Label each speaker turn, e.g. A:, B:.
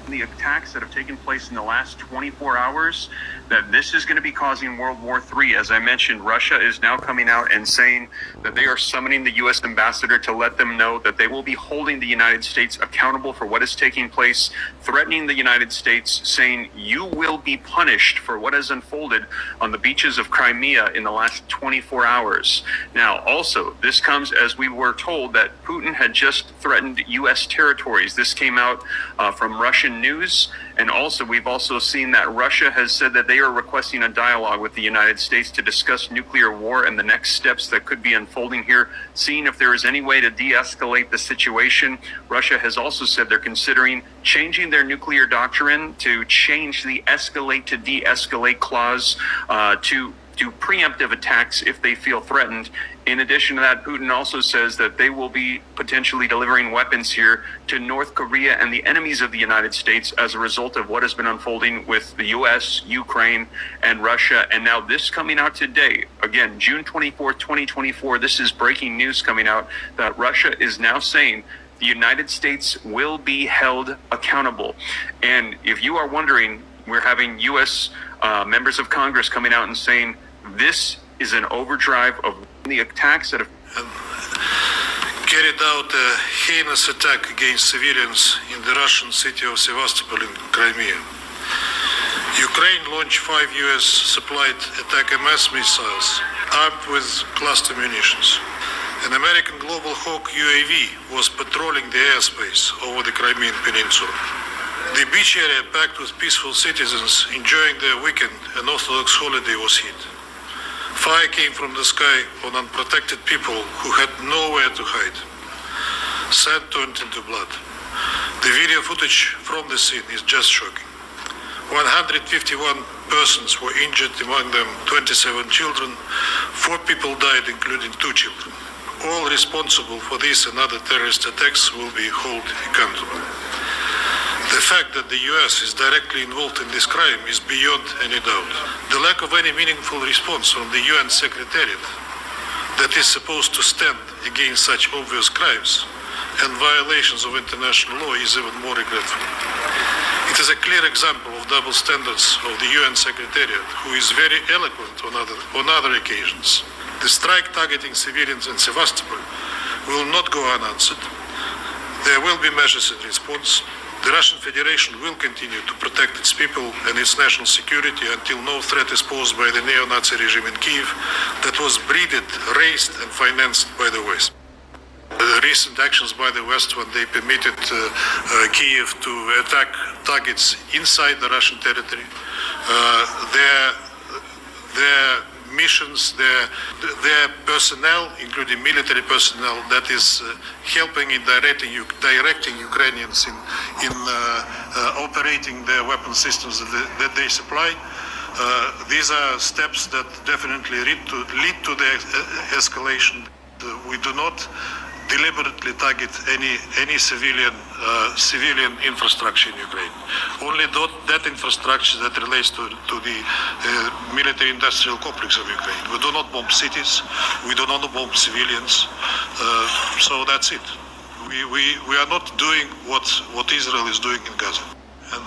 A: the attacks that have taken place in the last 24 hours, that this is going to be causing World War III. As I mentioned, Russia is now coming out and saying that they are summoning the U.S. ambassador to let them know that they will be holding the United States accountable for what is taking place, threatening the United States, saying you will be punished for what has unfolded on the beaches of Crimea in the last 24 hours. Now, also, this comes as we were told that Putin had just threatened U.S. territories. This came out from Russian news. And also, we've also seen that Russia has said that they are requesting a dialogue with the United States to discuss nuclear war and the next steps that could be unfolding here, seeing if there is any way to de-escalate the situation. Russia has also said they're considering changing their nuclear doctrine to change the escalate to de-escalate clause to preemptive attacks if they feel threatened. In addition to that, Putin also says that they will be potentially delivering weapons here to North Korea and the enemies of the United States as a result of what has been unfolding with the U.S., Ukraine, and Russia. And now this coming out today, again, June 24th, 2024, this is breaking news coming out that Russia is now saying the United States will be held accountable. And if you are wondering, we're having U.S. Members of Congress coming out and saying this is an overdrive of the attacks that have
B: carried out a heinous attack against civilians in the Russian city of Sevastopol in Crimea. Ukraine launched 5 US-supplied Attack-MS missiles armed with cluster munitions. An American Global Hawk UAV was patrolling the airspace over the Crimean Peninsula. The beach area packed with peaceful citizens enjoying their weekend, an Orthodox holiday, was hit. Fire came from the sky on unprotected people who had nowhere to hide. Sand turned into blood. The video footage from the scene is just shocking. 151 persons were injured, among them 27 children. 4 people died, including 2 children. All responsible for this and other terrorist attacks will be held accountable. The fact that the US is directly involved in this crime is beyond any doubt. The lack of any meaningful response from the UN Secretariat that is supposed to stand against such obvious crimes and violations of international law is even more regretful. It is a clear example of double standards of the UN Secretariat, who is very eloquent on other occasions. The strike targeting civilians in Sevastopol will not go unanswered. There will be measures in response. The Russian Federation will continue to protect its people and its national security until no threat is posed by the neo-Nazi regime in Kiev that was breeded, raised and financed by the West. The recent actions by the West when they permitted Kiev to attack targets inside the Russian territory, their missions, their personnel, including military personnel, that is helping in directing Ukrainians in operating their weapon systems that they supply. These are steps that definitely lead to the escalation. We do not deliberately target any civilian infrastructure in Ukraine. Only that infrastructure that relates to the military-industrial complex of Ukraine. We do not bomb cities. We do not bomb civilians. So that's it. We are not doing what Israel is doing in Gaza. And